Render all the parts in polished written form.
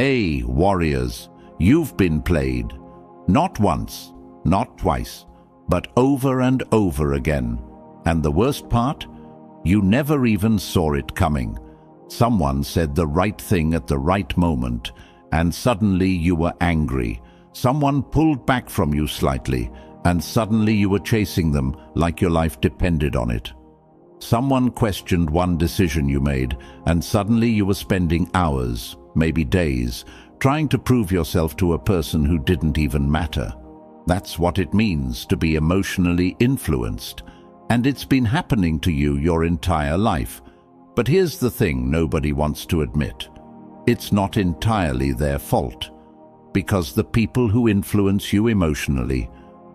Hey, warriors, you've been played. Not once, not twice, but over and over again. And the worst part? You never even saw it coming. Someone said the right thing at the right moment, and suddenly you were angry. Someone pulled back from you slightly, and suddenly you were chasing them like your life depended on it. Someone questioned one decision you made, and suddenly you were spending hours, maybe days, trying to prove yourself to a person who didn't even matter. That's what it means to be emotionally influenced, and it's been happening to you your entire life. But here's the thing nobody wants to admit. It's not entirely their fault, because the people who influence you emotionally,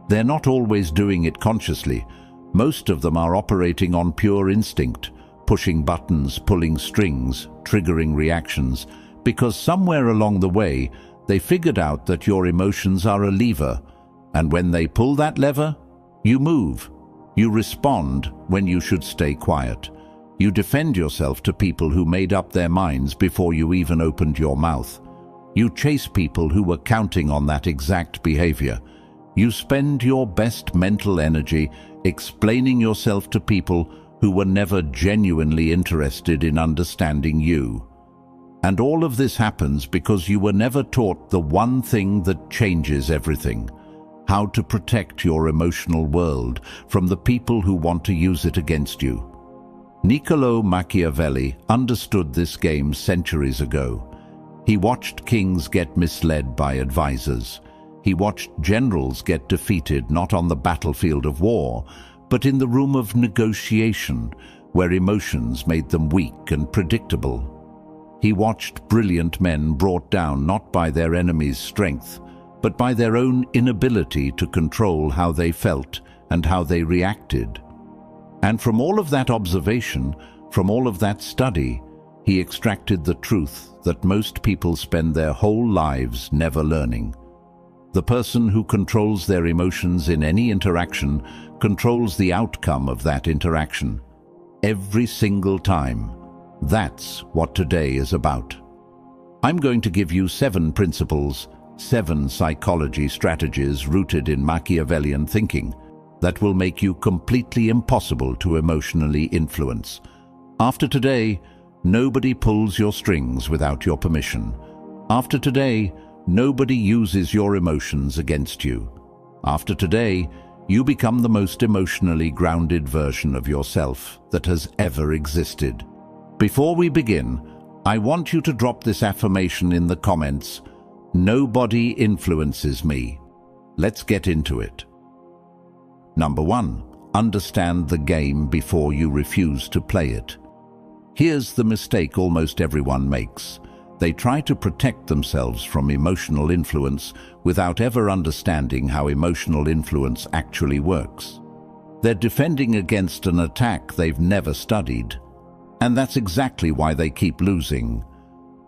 they're not always doing it consciously. Most of them are operating on pure instinct, pushing buttons, pulling strings, triggering reactions, because somewhere along the way, they figured out that your emotions are a lever, and when they pull that lever, you move. You respond when you should stay quiet. You defend yourself to people who made up their minds before you even opened your mouth. You chase people who were counting on that exact behavior. You spend your best mental energy explaining yourself to people who were never genuinely interested in understanding you. And all of this happens because you were never taught the one thing that changes everything: how to protect your emotional world from the people who want to use it against you. Niccolo Machiavelli understood this game centuries ago. He watched kings get misled by advisors. He watched generals get defeated not on the battlefield of war, but in the room of negotiation, where emotions made them weak and predictable. He watched brilliant men brought down not by their enemy's strength, but by their own inability to control how they felt and how they reacted. And from all of that observation, from all of that study, he extracted the truth that most people spend their whole lives never learning. The person who controls their emotions in any interaction controls the outcome of that interaction. Every single time. That's what today is about. I'm going to give you 7 principles, 7 psychology strategies rooted in Machiavellian thinking that will make you completely impossible to emotionally influence. After today, nobody pulls your strings without your permission. After today, nobody uses your emotions against you. After today, you become the most emotionally grounded version of yourself that has ever existed. Before we begin, I want you to drop this affirmation in the comments: nobody influences me. Let's get into it. Number 1, understand the game before you refuse to play it. Here's the mistake almost everyone makes. They try to protect themselves from emotional influence without ever understanding how emotional influence actually works. They're defending against an attack they've never studied, and that's exactly why they keep losing.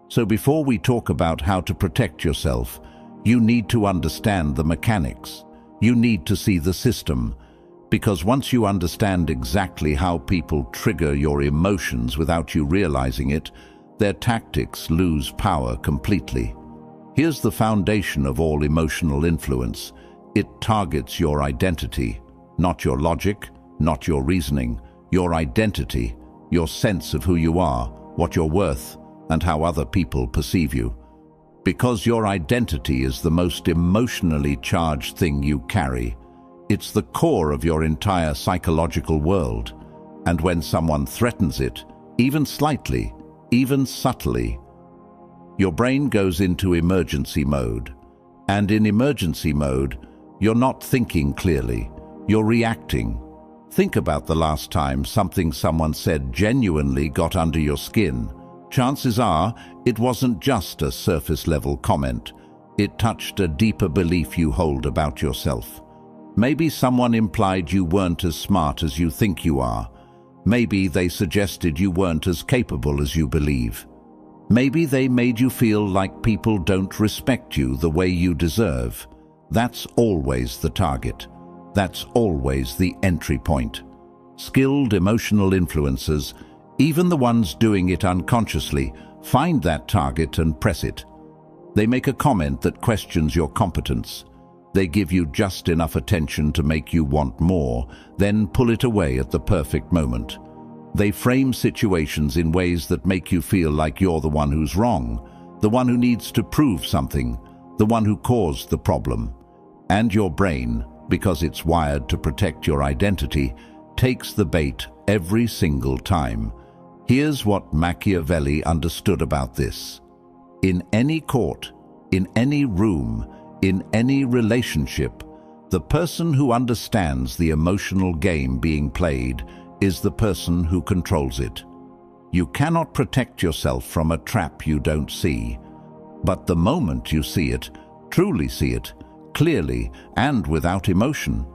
So before we talk about how to protect yourself, you need to understand the mechanics. You need to see the system, because once you understand exactly how people trigger your emotions without you realizing it, their tactics lose power completely. Here's the foundation of all emotional influence. It targets your identity, not your logic, not your reasoning, your identity, your sense of who you are, what you're worth, and how other people perceive you. Because your identity is the most emotionally charged thing you carry. It's the core of your entire psychological world. And when someone threatens it, even slightly, even subtly, your brain goes into emergency mode. And in emergency mode, you're not thinking clearly, you're reacting. Think about the last time something someone said genuinely got under your skin. Chances are it wasn't just a surface-level comment. It touched a deeper belief you hold about yourself. Maybe someone implied you weren't as smart as you think you are. Maybe they suggested you weren't as capable as you believe. Maybe they made you feel like people don't respect you the way you deserve. That's always the target. That's always the entry point. Skilled emotional influencers, even the ones doing it unconsciously, find that target and press it. They make a comment that questions your competence. They give you just enough attention to make you want more, then pull it away at the perfect moment. They frame situations in ways that make you feel like you're the one who's wrong, the one who needs to prove something, the one who caused the problem. And your brain, because it's wired to protect your identity, takes the bait every single time. Here's what Machiavelli understood about this. In any court, in any room, in any relationship, the person who understands the emotional game being played is the person who controls it. You cannot protect yourself from a trap you don't see, but the moment you see it, truly see it, clearly and without emotion,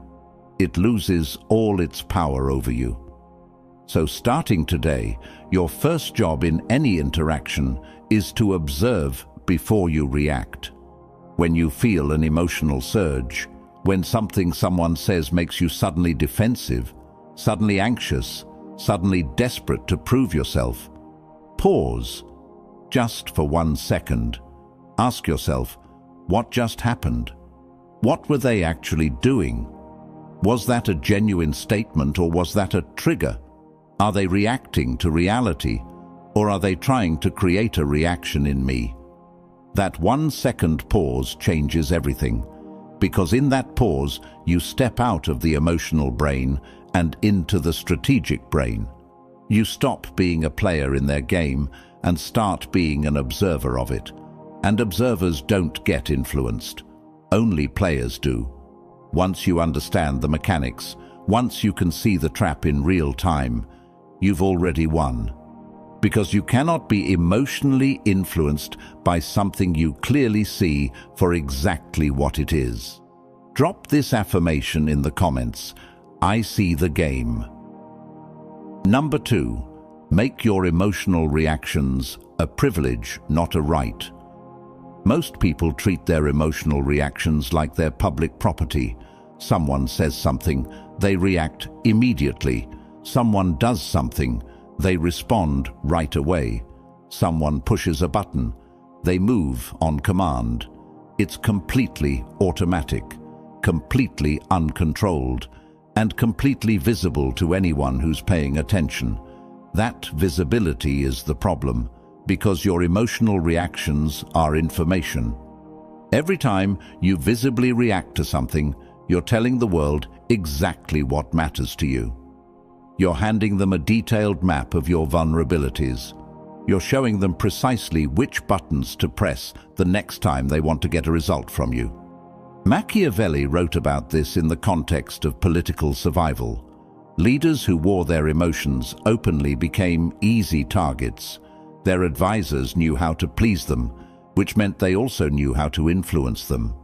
it loses all its power over you. So starting today, your first job in any interaction is to observe before you react. When you feel an emotional surge, when something someone says makes you suddenly defensive, suddenly anxious, suddenly desperate to prove yourself, pause, just for 1 second. Ask yourself, what just happened? What were they actually doing? Was that a genuine statement, or was that a trigger? Are they reacting to reality, or are they trying to create a reaction in me? That 1 second pause changes everything, because in that pause you step out of the emotional brain and into the strategic brain. You stop being a player in their game and start being an observer of it. And observers don't get influenced. Only players do. Once you understand the mechanics, once you can see the trap in real time, you've already won. Because you cannot be emotionally influenced by something you clearly see for exactly what it is. Drop this affirmation in the comments. I see the game. Number 2, make your emotional reactions a privilege, not a right. Most people treat their emotional reactions like they're public property. Someone says something, they react immediately. Someone does something, they respond right away. Someone pushes a button, they move on command. It's completely automatic, completely uncontrolled, and completely visible to anyone who's paying attention. That visibility is the problem, because your emotional reactions are information. Every time you visibly react to something, you're telling the world exactly what matters to you. You're handing them a detailed map of your vulnerabilities. You're showing them precisely which buttons to press the next time they want to get a result from you. Machiavelli wrote about this in the context of political survival. Leaders who wore their emotions openly became easy targets. Their advisors knew how to please them, which meant they also knew how to influence them.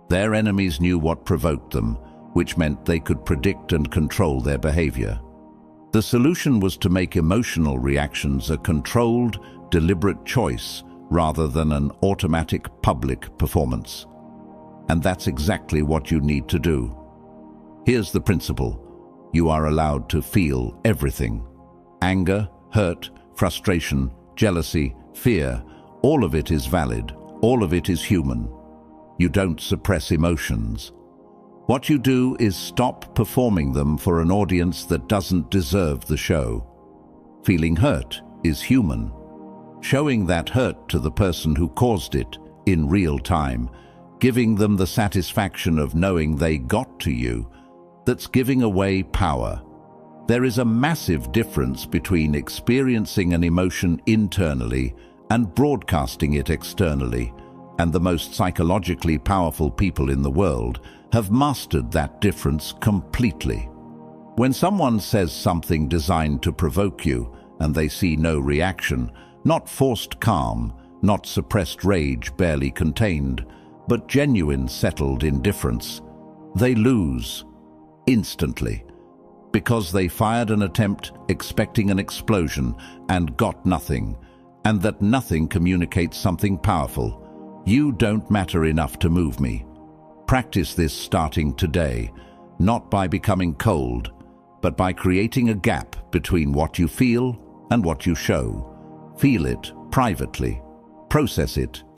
Their enemies knew what provoked them, which meant they could predict and control their behavior. The solution was to make emotional reactions a controlled, deliberate choice rather than an automatic public performance. And that's exactly what you need to do. Here's the principle. You are allowed to feel everything. Anger, hurt, frustration, jealousy, fear, all of it is valid, all of it is human. You don't suppress emotions. What you do is stop performing them for an audience that doesn't deserve the show. Feeling hurt is human. Showing that hurt to the person who caused it in real time, giving them the satisfaction of knowing they got to you, that's giving away power. There is a massive difference between experiencing an emotion internally and broadcasting it externally, and the most psychologically powerful people in the world have mastered that difference completely. When someone says something designed to provoke you and they see no reaction, not forced calm, not suppressed rage barely contained, but genuine settled indifference, they lose instantly. Because they fired an attempt expecting an explosion and got nothing, and that nothing communicates something powerful. You don't matter enough to move me. Practice this starting today, not by becoming cold, but by creating a gap between what you feel and what you show. Feel it privately, process it